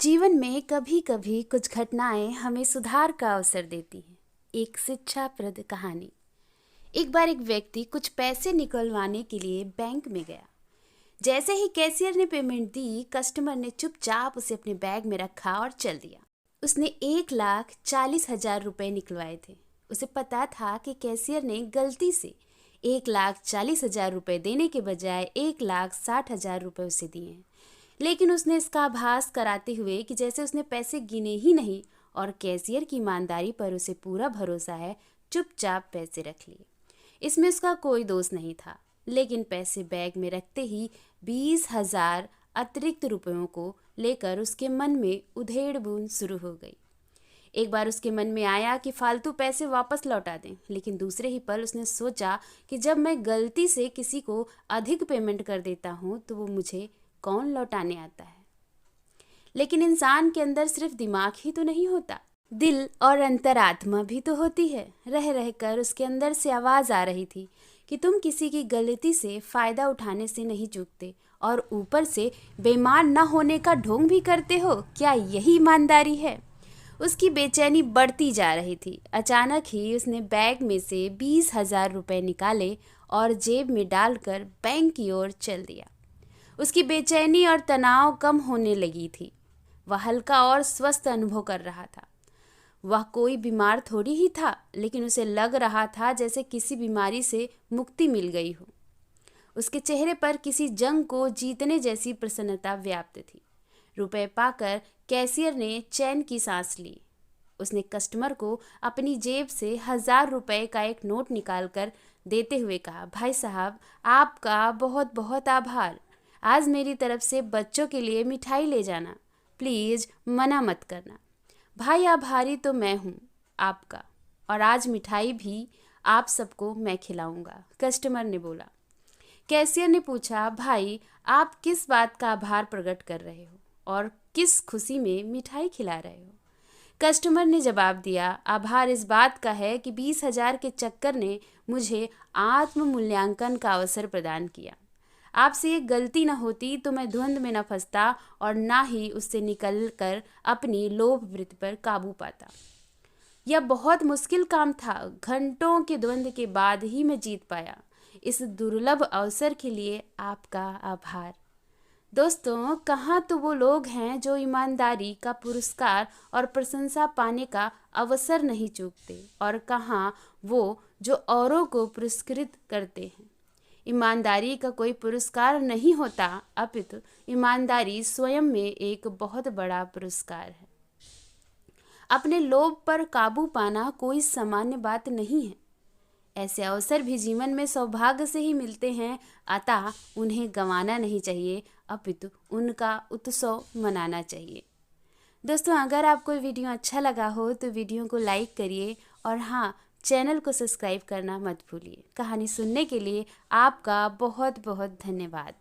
जीवन में कभी कभी कुछ घटनाएं हमें सुधार का अवसर देती हैं। एक शिक्षाप्रद कहानी। एक बार एक व्यक्ति कुछ पैसे निकलवाने के लिए बैंक में गया। जैसे ही कैशियर ने पेमेंट दी, कस्टमर ने चुपचाप उसे अपने बैग में रखा और चल दिया। उसने 1,40,000 रुपए निकलवाए थे। उसे पता था कि कैशियर ने गलती से 1,40,000 रुपए देने के बजाय 1,60,000 रुपए उसे दिए हैं, लेकिन उसने इसका आभास कराते हुए कि जैसे उसने पैसे गिने ही नहीं और कैशियर की ईमानदारी पर उसे पूरा भरोसा है, चुपचाप पैसे रख लिए। इसमें उसका कोई दोष नहीं था, लेकिन पैसे बैग में रखते ही 20,000 अतिरिक्त रुपयों को लेकर उसके मन में उधेड़-बुन शुरू हो गई। एक बार उसके मन में आया कि फालतू पैसे वापस लौटा दें, लेकिन दूसरे ही पल उसने सोचा कि जब मैं गलती से किसी को अधिक पेमेंट कर देता हूँ तो वो मुझे कौन लौटाने आता है। लेकिन इंसान के अंदर सिर्फ दिमाग ही तो नहीं होता, दिल और अंतरात्मा भी तो होती है। रह रहकर उसके अंदर से आवाज आ रही थी कि तुम किसी की गलती से फायदा उठाने से नहीं चूकते और ऊपर से बेईमान न होने का ढोंग भी करते हो। क्या यही ईमानदारी है? उसकी बेचैनी बढ़ती जा रही थी। अचानक ही उसने बैग में से 20,000 रुपए निकाले और जेब में डालकर बैंक की ओर चल दिया। उसकी बेचैनी और तनाव कम होने लगी थी। वह हल्का और स्वस्थ अनुभव कर रहा था। वह कोई बीमार थोड़ी ही था, लेकिन उसे लग रहा था जैसे किसी बीमारी से मुक्ति मिल गई हो। उसके चेहरे पर किसी जंग को जीतने जैसी प्रसन्नता व्याप्त थी। रुपए पाकर कैशियर ने चैन की सांस ली। उसने कस्टमर को अपनी जेब से 1,000 रुपए का एक नोट निकालकर देते हुए कहा, भाई साहब, आपका बहुत बहुत आभार। आज मेरी तरफ से बच्चों के लिए मिठाई ले जाना, प्लीज़ मना मत करना। भाई, आभारी तो मैं हूँ आपका, और आज मिठाई भी आप सबको मैं खिलाऊंगा, कस्टमर ने बोला। कैशियर ने पूछा, भाई, आप किस बात का आभार प्रकट कर रहे हो और किस खुशी में मिठाई खिला रहे हो? कस्टमर ने जवाब दिया, आभार इस बात का है कि 20,000 के चक्कर ने मुझे आत्म मूल्यांकन का अवसर प्रदान किया। आपसे ये गलती न होती तो मैं द्वंद्व में न फंसता और ना ही उससे निकलकर अपनी लोभ वृत्ति पर काबू पाता। यह बहुत मुश्किल काम था। घंटों के द्वंद्व के बाद ही मैं जीत पाया। इस दुर्लभ अवसर के लिए आपका आभार। दोस्तों, कहाँ तो वो लोग हैं जो ईमानदारी का पुरस्कार और प्रशंसा पाने का अवसर नहीं चूकते, और कहाँ वो जो औरों को पुरस्कृत करते हैं। ईमानदारी का कोई पुरस्कार नहीं होता, अपितु ईमानदारी स्वयं में एक बहुत बड़ा पुरस्कार है। अपने लोभ पर काबू पाना कोई सामान्य बात नहीं है। ऐसे अवसर भी जीवन में सौभाग्य से ही मिलते हैं, अतः उन्हें गंवाना नहीं चाहिए, अपितु उनका उत्सव मनाना चाहिए। दोस्तों, अगर आपको वीडियो अच्छा लगा हो तो वीडियो को लाइक करिए, और हाँ, चैनल को सब्सक्राइब करना मत भूलिए। कहानी सुनने के लिए आपका बहुत बहुत धन्यवाद।